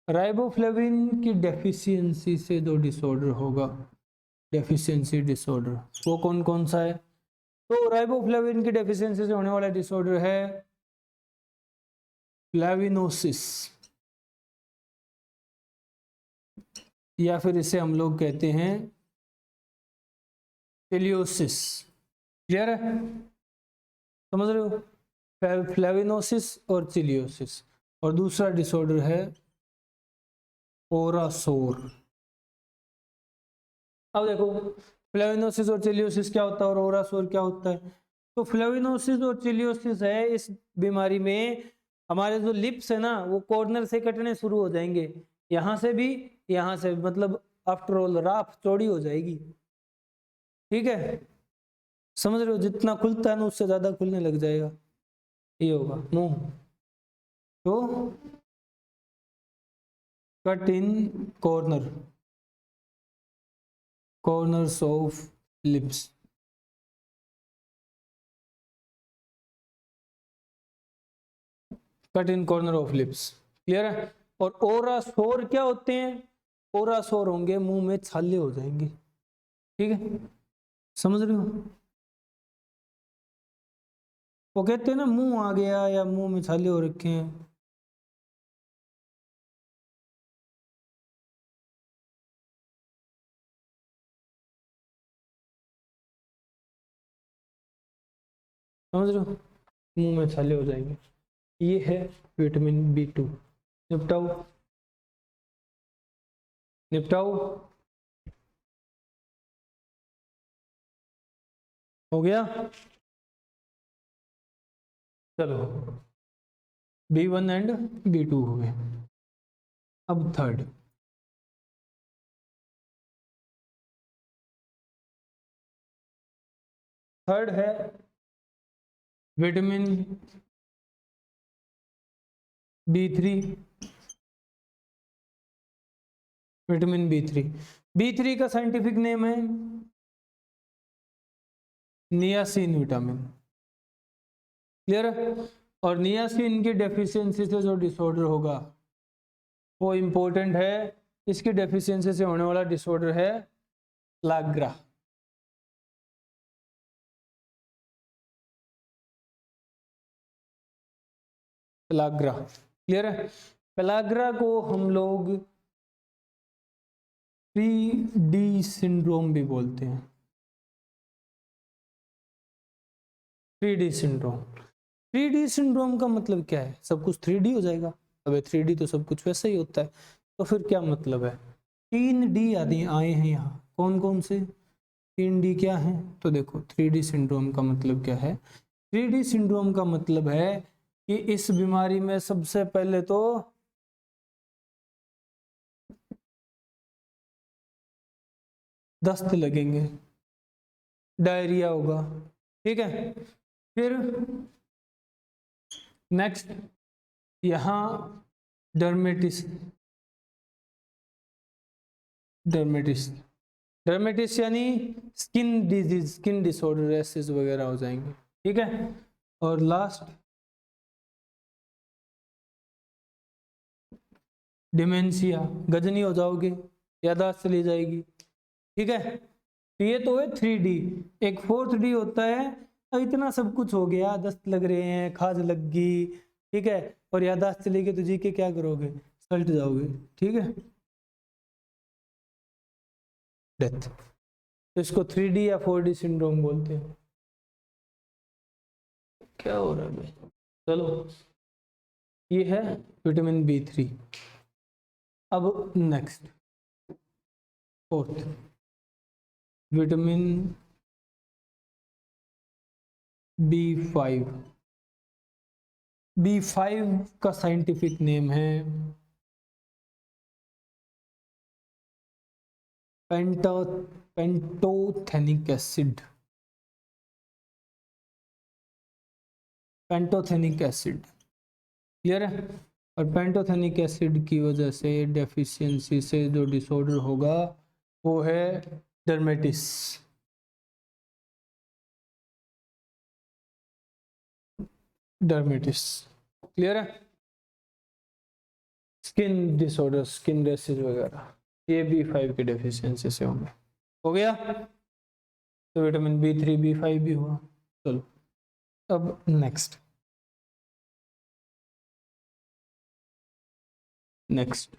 राइबोफ्लेविन की डेफिशिएंसी से जो डिसऑर्डर होगा, डेफिशिएंसी डिसऑर्डर, वो कौन कौन सा है? तो राइबोफ्लेविन की डेफिशिएंसी से होने वाला डिसऑर्डर है फ्लेविनोसिस, या फिर इसे हम लोग कहते हैं चिलियोसिस। क्लियर है? समझ रहे हो? फ्लेविनोसिस और चिलियोसिस। और दूसरा डिसऑर्डर है ओरासोर। अब देखो, फ्लेविनोसिस और चिलियोसिस क्या होता है और ओरासोर क्या होता है? तो फ्लेविनोसिस और चिलियोसिस है, इस बीमारी में हमारे जो लिप्स है ना, वो कॉर्नर से कटने शुरू हो जाएंगे, यहां से भी यहां से भी, मतलब आफ्टर ऑल राफ चौड़ी हो जाएगी। ठीक है? समझ रहे हो? जितना खुलता है ना, उससे ज्यादा खुलने लग जाएगा, ये होगा मुंह। तो cut in corner, corners of lips. Cut in corner of lips. Clear है? और ओरासोर क्या होते हैं? ओरासोर होंगे मुंह में छाले हो जाएंगे। ठीक है? समझ रहे हो? वो कहते हैं ना मुंह आ गया या मुंह में छाले हो रखे हैं। समझ रहे हो? मुंह में छाले हो जाएंगे। ये है विटामिन B2। निपटाओ। निपटाओ। हो गया, चलो B1 एंड B2 हो गए। अब थर्ड, थर्ड है vitamin B3। Vitamin B3, B3 का साइंटिफिक नेम है नियासिन विटामिन। क्लियर है? और नियासिन की डेफिशिएंसी से जो डिसऑर्डर होगा वो इंपॉर्टेंट है, इसकी डेफिशिएंसी से होने वाला डिसऑर्डर है पेलाग्रा। पेलाग्रा, क्लियर है? पेलाग्रा को हम लोग 3D सिंड्रोम भी बोलते हैं। 3D सिंड्रोम, 3D सिंड्रोम का मतलब क्या है? सब कुछ 3D हो जाएगा? अबे 3D तो सब कुछ वैसा ही होता है। तो फिर क्या मतलब है? 3D आदि आए हैं यहाँ, कौन कौन से 3D क्या है? तो देखो 3D सिंड्रोम का मतलब क्या है? 3D सिंड्रोम का मतलब है कि इस बीमारी में सबसे पहले तो दस्त लगेंगे, डायरिया होगा, ठीक है? फिर नेक्स्ट यहाँ डर्मेटिस, डर्मेटिस, डर्मेटिस यानी स्किन डिजीज, स्किन डिसऑर्डर, एसिस वगैरह हो जाएंगे, ठीक है? और लास्ट डिमेंशिया, गजनी हो जाओगे, याददाश्त चली जाएगी, ठीक है? तो ये तो है 3D। एक 4th D होता है, अब इतना सब कुछ हो गया, दस्त लग रहे हैं, खाज लग गई, ठीक है, और याददाश्त चली गई, तो जी के क्या करोगे? सल्ट जाओगे, ठीक है, डेथ। तो इसको 3D या 4D सिंड्रोम बोलते हैं। क्या हो रहा है भाई? चलो, ये है विटामिन B3। अब next, fourth, vitamin B5। B5 का साइंटिफिक नेम है pantothenic acid. Pantothenic acid, clear है? और पेंटोथेनिक एसिड की वजह से डेफिशिएंसी से जो डिसऑर्डर होगा वो है डर्मेटिस। डर्मेटिस, क्लियर है? स्किन डिसऑर्डर, स्किन रेसेस वगैरह, ये B5 की डेफिशिएंसी से होंगे। हो गया? तो विटामिन B3 B5 भी हुआ। चलो अब नेक्स्ट, नेक्स्ट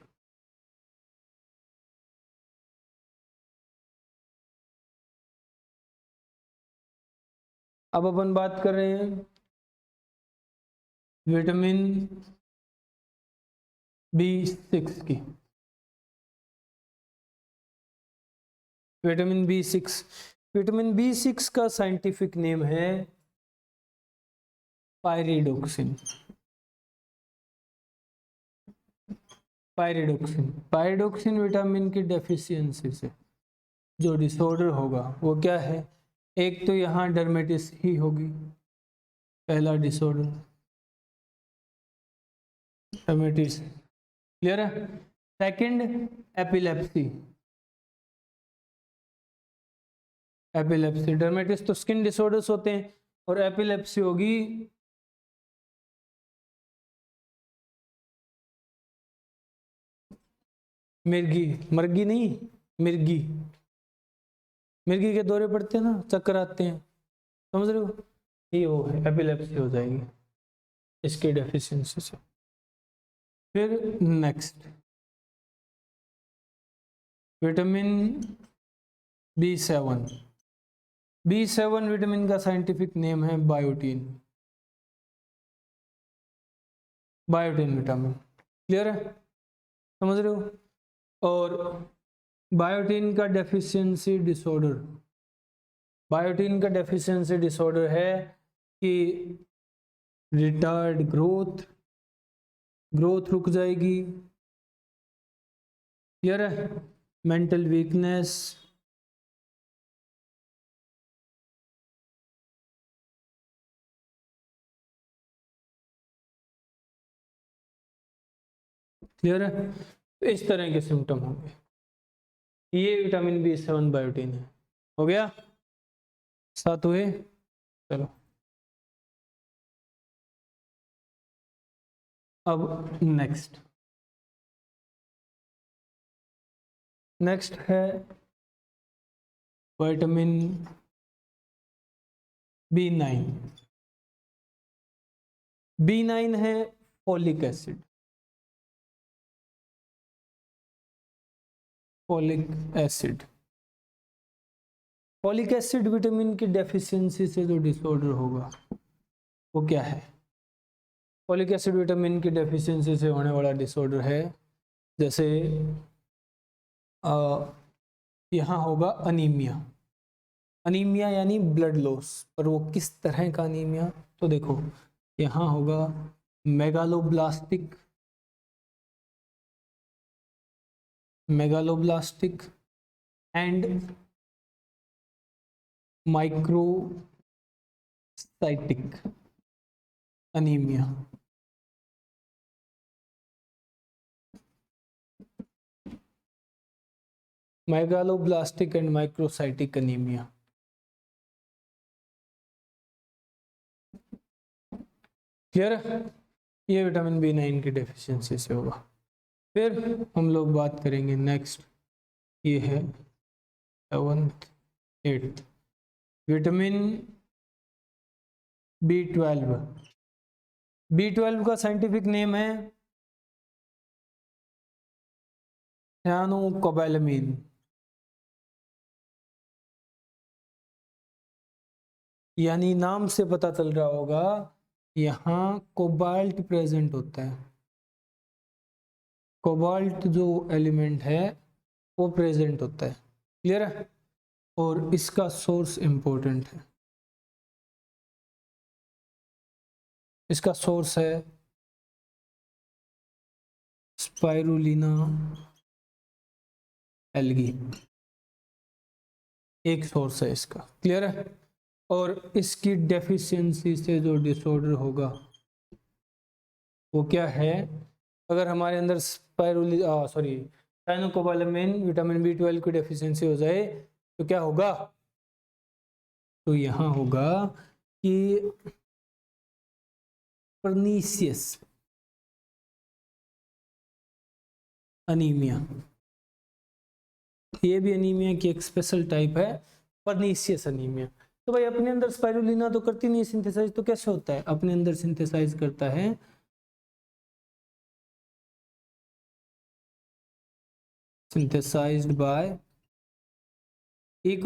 अब अपन बात कर रहे हैं विटामिन B6 की। विटामिन B6, विटामिन B6 का साइंटिफिक नेम है पायरिडोक्सिन। पायरिडोक्सिन, पायरिडोक्सिन विटामिन की डेफिशिएंसी से जो डिसऑर्डर होगा वो क्या है? एक तो यहाँ डर्मेटिस ही होगी, पहला डिसऑर्डर डर्मेटिस, क्लियर है? सेकंड एपिलेप्सी, एपिलेप्सी, डर्मेटिस तो स्किन डिसऑर्डर्स होते हैं, और एपिलेप्सी होगी मिर्गी, मर्गी नहीं, मिर्गी, मिर्गी के दौरे पड़ते हैं ना, चक्कर आते हैं, समझ रहे हो? ये वो है, एपिलेप्सी हो जाएगी इसके डेफिशिएंसी से। फिर next vitamin B7। B7 vitamin का साइंटिफिक नेम है बायोटीन। बायोटीन विटामिन, क्लियर है? समझ रहे हो? और बायोटिन का डेफिशिएंसी डिसऑर्डर, बायोटिन का डेफिशिएंसी डिसऑर्डर है कि रिटार्ड ग्रोथ, ग्रोथ रुक जाएगी, क्लियर है, मेंटल वीकनेस, क्लियर है, तो इस तरह के सिम्टम होंगे। ये विटामिन B7 बायोटिन है। हो गया, 7 हुए। चलो अब नेक्स्ट है विटामिन B9। B9 है folic acid, folic acid, folic acid vitamin की डेफिशिएंसी से जो डिसऑर्डर होगा वो क्या है? फोलिक एसिड विटामिन की डेफिशिएंसी से होने वाला डिसऑर्डर है, जैसे यहाँ होगा अनीमिया, अनीमिया यानी ब्लड लॉस, पर वो किस तरह का अनीमिया? तो देखो यहाँ होगा megaloblastic, megaloblastic and microcytic anaemia. Megaloblastic and microcytic anaemia. Clear है? ये विटामिन B9 की डेफिशिएंसी से होगा। फिर हम लोग बात करेंगे नेक्स्ट, ये है 7th 8th vitamin B12। B12 का साइंटिफिक नेम है साइनोकोबालामिन, यानी नाम से पता चल रहा होगा यहाँ कोबाल्ट प्रेजेंट होता है, कोबाल्ट जो एलिमेंट है वो प्रेजेंट होता है। क्लियर है? और इसका सोर्स इंपॉर्टेंट है, इसका सोर्स है स्पाइरुलिना एल्गी, एक सोर्स है इसका। क्लियर है? और इसकी डेफिशिएंसी से जो डिसऑर्डर होगा वो क्या है? अगर हमारे अंदर साइनोकोबालामिन विटामिन B12 की डेफिशिएंसी हो जाए तो क्या होगा? तो यहाँ होगा कि पर्नीशियस अनीमिया, ये भी अनीमिया की एक स्पेशल टाइप है, पर्नीशियस अनीमिया। तो भाई अपने अंदर स्पाइरुलिना तो करती नहीं सिंथेसाइज, तो कैसे होता है? अपने अंदर सिंथेसाइज करता है synthesised by E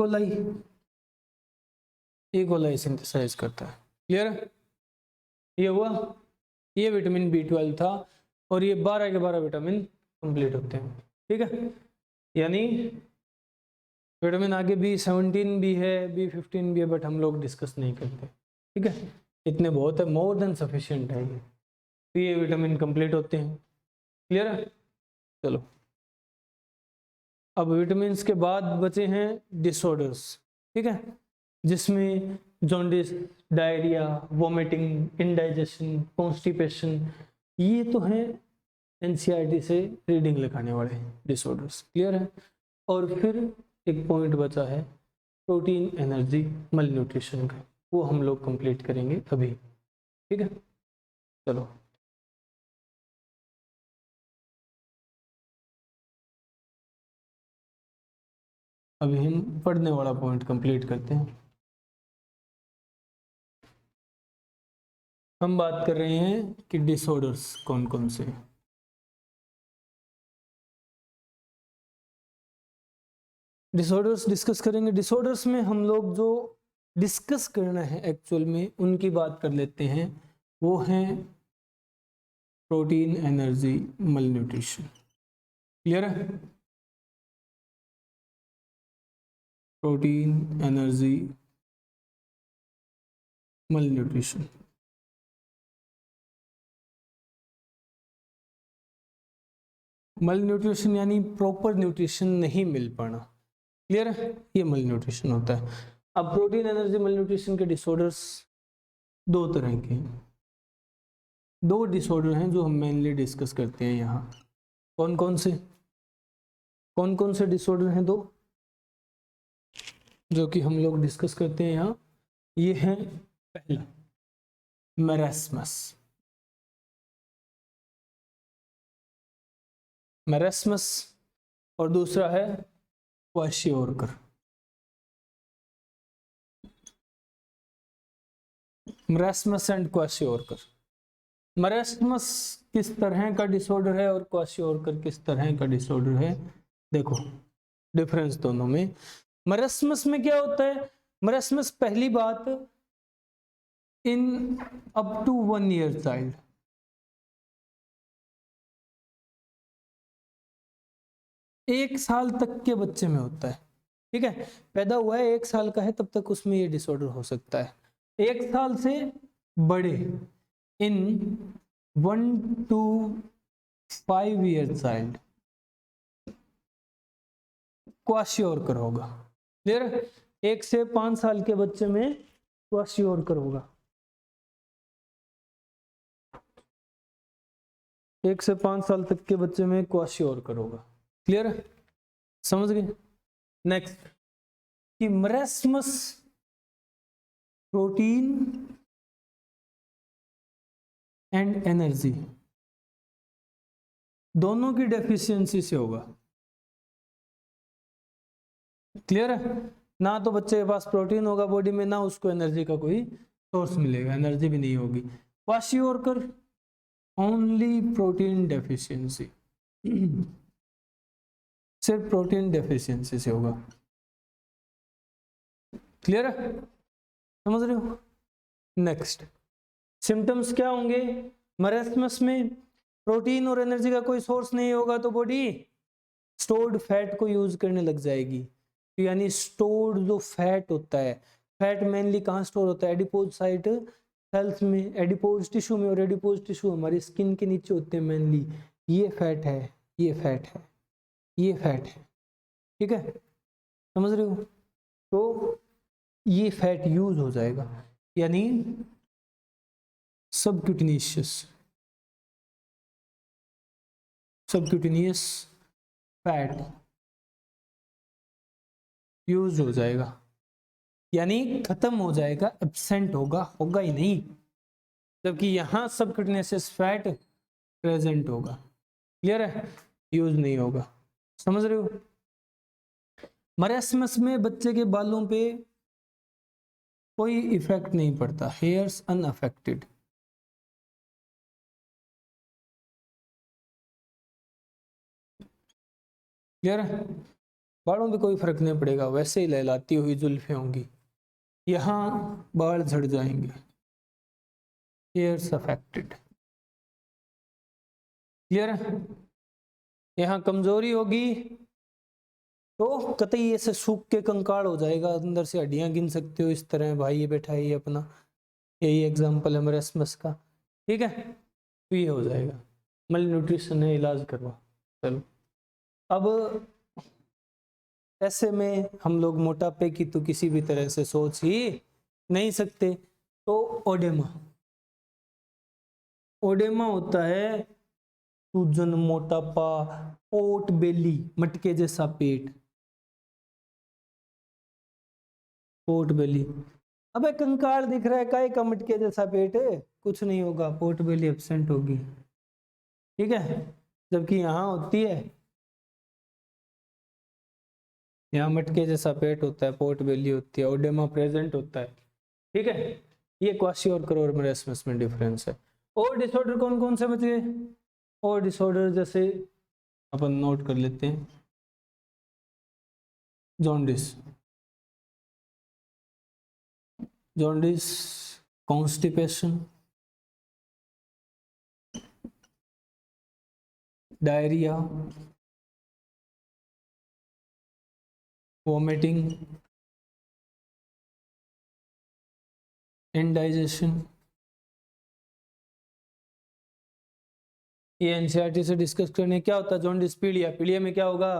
coli synthesise करता है। क्लियर है? ये हुआ, ये विटामिन B12 था, और ये 12 के 12 विटामिन कंप्लीट होते हैं। ठीक है, यानी विटामिन आगे B17 भी है, B15 भी है, बट हम लोग डिस्कस नहीं करते। ठीक है, इतने बहुत है, मोर देन सफिशिएंट है ये। तो ये विटामिन कंप्लीट होते हैं। क्लियर है? चलो अब विटामिन के बाद बचे हैं डिसऑर्डर्स। ठीक है, जिसमें jaundice, diarrhoea, vomiting, indigestion, constipation, ये तो हैं NCERT से रीडिंग लिखाने वाले डिसऑर्डर्स। क्लियर है? और फिर एक पॉइंट बचा है प्रोटीन एनर्जी मलन्यूट्रिशन का, वो हम लोग कंप्लीट करेंगे अभी। ठीक है, चलो अभी हम पढ़ने वाला पॉइंट कंप्लीट करते हैं। हम बात कर रहे हैं कि डिसऑर्डर्स कौन कौन से हैं। डिसऑर्डर्स डिस्कस करेंगे। डिसऑर्डर्स में हम लोग जो डिस्कस करना है एक्चुअल में उनकी बात कर लेते हैं, वो हैं प्रोटीन एनर्जी मलन्यूट्रिशन। क्लियर है? Protein energy malnutrition। malnutrition यानी प्रॉपर न्यूट्रिशन नहीं मिल पाना, क्लियर है, ये malnutrition होता है। अब प्रोटीन एनर्जी malnutrition के डिसऑर्डर्स दो तरह के हैं, दो डिसऑर्डर हैं जो हम मेनली डिस्कस करते हैं यहाँ। कौन कौन से डिसऑर्डर हैं दो जो कि हम लोग डिस्कस करते हैं यहाँ? ये है पहला मैरास्मस और दूसरा है kwashiorkor. Marasmus and kwashiorkor. Marasmus किस तरह का डिसऑर्डर है और क्वाशियोरकर किस तरह का डिसऑर्डर है? देखो डिफरेंस दोनों में। मैरास्मस में क्या होता है? मैरास्मस पहली बात in up to 1 year child, एक साल तक के बच्चे में होता है, ठीक है, पैदा हुआ है 1 साल का है तब तक उसमें ये डिसऑर्डर हो सकता है। 1 साल से बड़े इन 1 to 5 ईयर चाइल्ड क्वाशियोरकर होगा, क्लियर? 1 से 5 साल के बच्चे में क्वाशियोरकर होगा, 1 से 5 साल तक के बच्चे में क्वाशियोरकर होगा, क्लियर है, समझ गए? नेक्स्ट कि मैरास्मस प्रोटीन एंड एनर्जी दोनों की डेफिशिएंसी से होगा, क्लियर है? ना तो बच्चे के पास प्रोटीन होगा बॉडी में, ना उसको एनर्जी का कोई सोर्स मिलेगा, एनर्जी भी नहीं होगी। क्वाशियोरकर ओनली प्रोटीन डेफिशिएंसी, सिर्फ प्रोटीन डेफिशिएंसी से होगा, क्लियर है, समझ रहे हो? नेक्स्ट सिम्टम्स क्या होंगे? मैरास्मस में प्रोटीन और एनर्जी का कोई सोर्स नहीं होगा तो बॉडी स्टोर्ड फैट को यूज करने लग जाएगी, तो यानी स्टोर्ड जो फैट होता है, फैट मेनली कहाँ स्टोर होता है? एडिपोज साइट सेल्स में, एडिपोज टिश्यू में, और एडिपोज टिश्यू हमारी स्किन के नीचे होते हैं मेनली। ये फैट है, ये फैट है, ये फैट है, ठीक है, समझ रहे हो? तो ये फैट यूज हो जाएगा, यानी सबक्यूटेनियस फैट यूज हो जाएगा, यानी खत्म हो जाएगा, एब्सेंट होगा, होगा ही नहीं, जबकि यहाँ सबक्यूटेनियस फैट प्रेजेंट होगा, क्लियर है, यूज नहीं होगा, समझ रहे हो? मैरास्मस में बच्चे के बालों पे कोई इफेक्ट नहीं पड़ता, हेयर्स अनअफेक्टेड, क्लियर है? बालों पे कोई फर्क नहीं पड़ेगा, वैसे ही लहलाती हुई जुल्फें होंगी, यहाँ बाल झड़ जाएंगे, हेयर्स अफेक्टेड, क्लियर है? यहाँ कमजोरी होगी तो कतई ऐसे सूख के कंकाल हो जाएगा, अंदर से हड्डियां गिन सकते हो इस तरह, भाई ये बैठा है ये अपना, यही एग्जाम्पल है मैरास्मस का, ठीक है, तो ये हो जाएगा, मल न्यूट्रिशन है, इलाज करवा। चलो अब ऐसे में हम लोग मोटापे की तो किसी भी तरह से सोच ही नहीं सकते, तो ओडेमा, ओडेमा होता है सूजन, मोटापा, पोट बेली, मटके जैसा पेट, पोट बेली। अबे कंकाल दिख रहा है, काय का मटके जैसा पेट है? कुछ नहीं होगा, पोट बेली एब्सेंट होगी, ठीक है, जबकि यहाँ होती है, यहाँ मटके जैसा पेट होता है, पोट बेली होती है, ओडेमा प्रेजेंट होता है, ठीक है, ये क्वाशियोरकर और मैरास्मस में डिफरेंस है। और डिसऑर्डर कौन कौन से बचे? और डिसऑर्डर जैसे अपन नोट कर लेते हैं, jaundice, jaundice, constipation, diarrhoea, vomiting, indigestion, ये एनसीईआरटी से डिस्कस करने क्या होता है जॉन्डिस पीलिया, पीलिया में क्या होगा,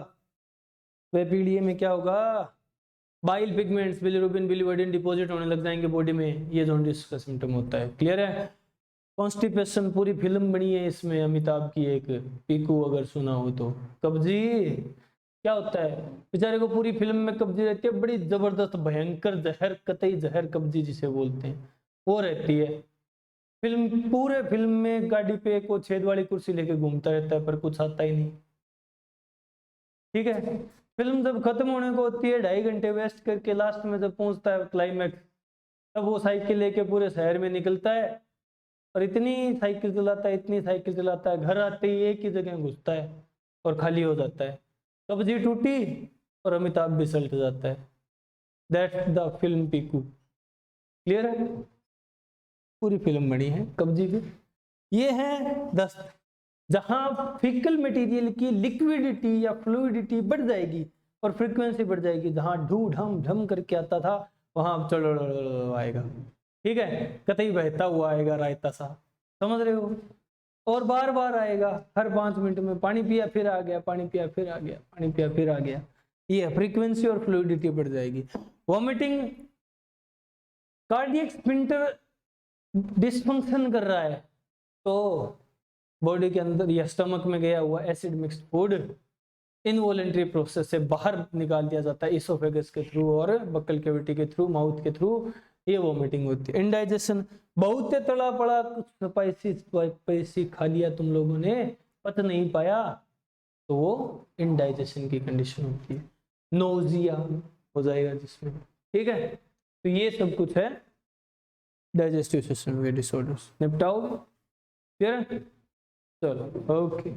वह पीलिया में क्या होगा, बाइल पिगमेंट्स बिलिरुबिन बिलिवर्डिन डिपॉजिट होने लग जाएंगे बॉडी में, ये जॉन्डिस का सिम्टम होता है। क्लियर है। कॉन्स्टिपेशन, पूरी फिल्म बनी है इसमें अमिताभ की एक, पीकू अगर सुना हो तो। कब्जी क्या होता है, बेचारे को पूरी फिल्म में कब्जी रहती है, बड़ी जबरदस्त भयंकर जहर, कतई जहर कब्जी जिसे बोलते हैं वो रहती है। फिल्म, पूरे फिल्म में गाड़ी पे को छेद वाली कुर्सी लेके घूमता रहता है पर कुछ आता ही नहीं। ठीक है, फिल्म जब खत्म होने को होती है 2.5 घंटे वेस्ट करके लास्ट में जब पहुंचता है क्लाइमैक्स, तब वो साइकिल लेके पूरे शहर में निकलता है और इतनी साइकिल चलाता है, इतनी साइकिल चलाता है, घर आते ही एक ही जगह घुसता है और खाली हो जाता है, कब्जी टूटी और अमिताभ भी सल्ट जाता है। That's the film Piku. Clear है, पूरी फिल्म बनी है कब्जी पे। ये है दस्त, जहां फिकल मटेरियल की लिक्विडिटी या फ्लूइडिटी बढ़ जाएगी और फ्रीक्वेंसी बढ़ जाएगी, जहां ढू ढम ढम करके आता था वहां चलो आएगा। ठीक है, कतई बहता हुआ आएगा रायता सा, समझ रहे हो, और बार बार आएगा, हर 5 मिनट में पानी पिया फिर आ गया, पानी पिया फिर आ गया, पानी पिया फिर आ गया, ये फ्रीक्वेंसी और फ्लूइडिटी बढ़ जाएगी। वॉमिटिंग, कार्डियक स्फिंक्टर डिसफंक्शन कर रहा है तो बॉडी के अंदर या स्टमक में गया हुआ acid mixed food involuntary process से बाहर निकाल दिया जाता है, इसोफेगस के थ्रू और बक्कल कैविटी के थ्रू, माउथ के थ्रू, ये वॉमिटिंग होती है। इंडाइजेशन, बहुत तला पड़ा कुछ स्पाइसी खा लिया तुम लोगों ने, पच नहीं पाया, तो वो इंडाइजेशन की कंडीशन होती है। नोजिया हो जाएगा जिसमें। ठीक है, तो ये सब कुछ है डाइजेस्टिव सिस्टम के डिसऑर्डर्स। निपटाओगे? क्लियर? चलो ओके।